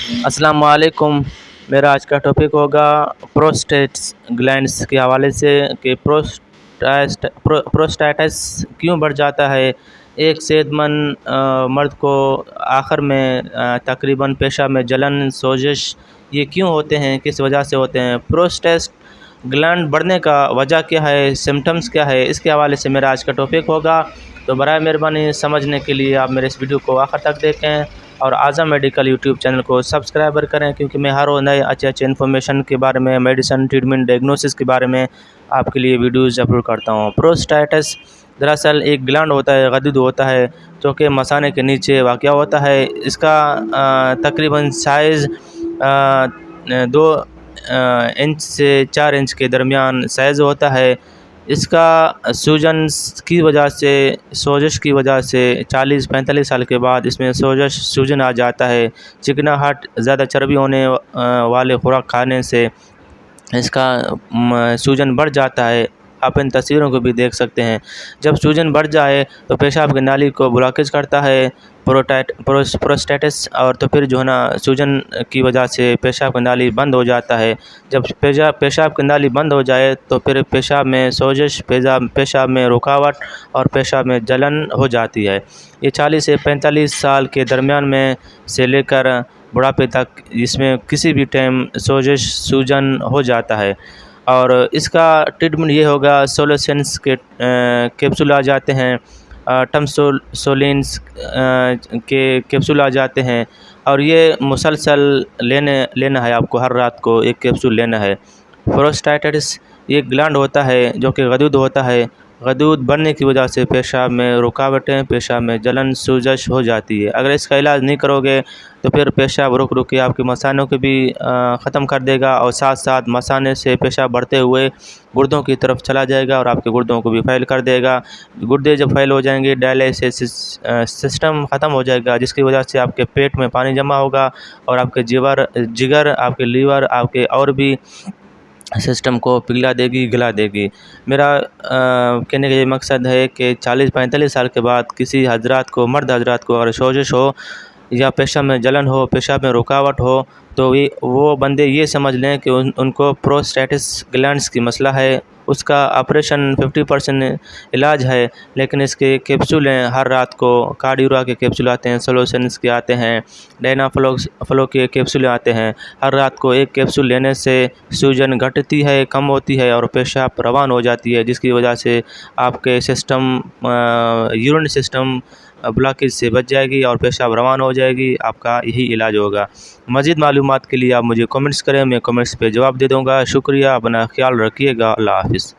السلام علیکم۔ میرا آج کا ٹاپک ہوگا پروسٹیٹس گلینڈس کے حوالے سے کہ پروسٹیٹس کیوں بڑھ جاتا ہے۔ ایک صحت مند مرد کو آخر میں تقریباً پیشاب میں جلن، سوزش یہ کیوں ہوتے ہیں، کس وجہ سے ہوتے ہیں۔ پروسٹیٹ گلینڈ بڑھنے کا وجہ کیا ہے، سمٹمز کیا ہے، اس کے حوالے سے میرا آج کا ٹاپک ہوگا۔ تو برائے مہربانی سمجھنے کے لیے آپ میرے اس ویڈیو کو آخر تک دیکھیں اور اعظم میڈیکل یوٹیوب چینل کو سبسکرائبر کریں، کیونکہ میں ہر روز نئے اچھے انفارمیشن کے بارے میں، میڈیسن، ٹریٹمنٹ، ڈائگنوسس کے بارے میں آپ کے لیے ویڈیوز اپلوڈ کرتا ہوں۔ پروسٹیٹس دراصل ایک گلینڈ ہوتا ہے، غدود ہوتا ہے، جو کہ مثانے کے نیچے واقع ہوتا ہے۔ اس کا تقریباً سائز 2 انچ سے 4 انچ کے درمیان سائز ہوتا ہے۔ اس کا سوجن کی وجہ سے، سوزش کی وجہ سے 40-45 سال کے بعد اس میں سوجن آ جاتا ہے۔ چکناہٹ، زیادہ چربی ہونے والے خوراک کھانے سے اس کا سوجن بڑھ جاتا ہے۔ آپ ان تصویروں کو بھی دیکھ سکتے ہیں۔ جب سوجن بڑھ جائے تو پیشاب کی نالی کو بلاکیج کرتا ہے پروسٹیٹس، اور تو پھر جو ہے نا سوجن کی وجہ سے پیشاب کی نالی بند ہو جاتا ہے۔ جب پیشاب کی نالی بند ہو جائے تو پھر پیشاب میں سوزش، پیشاب میں رکاوٹ اور پیشاب میں جلن ہو جاتی ہے۔ یہ 40 سے 45 سال کے درمیان میں سے لے کر بڑھاپے تک اس میں کسی بھی ٹائم سوزش، سوجن ہو جاتا ہے۔ اور اس کا ٹریٹمنٹ یہ ہوگا، سولوشنس کے کیپسول آ جاتے ہیں، ٹمسولینس کے کیپسول آ جاتے ہیں، اور یہ مسلسل لینا ہے آپ کو، ہر رات کو ایک کیپسول لینا ہے۔ پروسٹیٹس یہ گلینڈ ہوتا ہے جو کہ غدود ہوتا ہے۔ غدود بڑھنے کی وجہ سے پیشاب میں رکاوٹیں، پیشاب میں جلن، سوزش ہو جاتی ہے۔ اگر اس کا علاج نہیں کرو گے تو پھر پیشاب رک کے آپ کے مثانوں کو بھی ختم کر دے گا، اور ساتھ ساتھ مثانے سے پیشاب بڑھتے ہوئے گردوں کی طرف چلا جائے گا اور آپ کے گردوں کو بھی فیل کر دے گا۔ گردے جب فیل ہو جائیں گے، ڈائلیسس سسٹم ختم ہو جائے گا، جس کی وجہ سے آپ کے پیٹ میں پانی جمع ہوگا اور آپ کے جگر، آپ کے لیور، آپ کے اور بھی سسٹم کو پگھلا دے گی، گلا دے گی۔ میرا کہنے کا یہ مقصد ہے کہ 40-45 سال کے بعد کسی حضرات کو، مرد حضرات کو اگر سوزش ہو یا پیشاب میں جلن ہو، پیشاب میں رکاوٹ ہو، تو وہ بندے یہ سمجھ لیں کہ ان کو پروسٹیٹس گلینڈس کی مسئلہ ہے۔ اس کا آپریشن 50% علاج ہے، لیکن اس کے کیپسول ہیں، ہر رات کو کارڈیورا کے کیپسول آتے ہیں، سولوشنس کے آتے ہیں، ڈینا فلو کے کیپسول آتے ہیں۔ ہر رات کو ایک کیپسول لینے سے سوجن گھٹتی ہے، کم ہوتی ہے، اور پیشاب روان ہو جاتی ہے، جس کی وجہ سے آپ کے سسٹم، یورین سسٹم بلاکیج سے بچ جائے گی اور پیشاب روان ہو جائے گی۔ آپ کا یہی علاج ہوگا۔ مزید معلومات کے لیے آپ مجھے کمنٹس کریں، میں کمنٹس پہ جواب دے دوں گا۔ شکریہ، اپنا خیال رکھیے گا۔ اللہ حافظ۔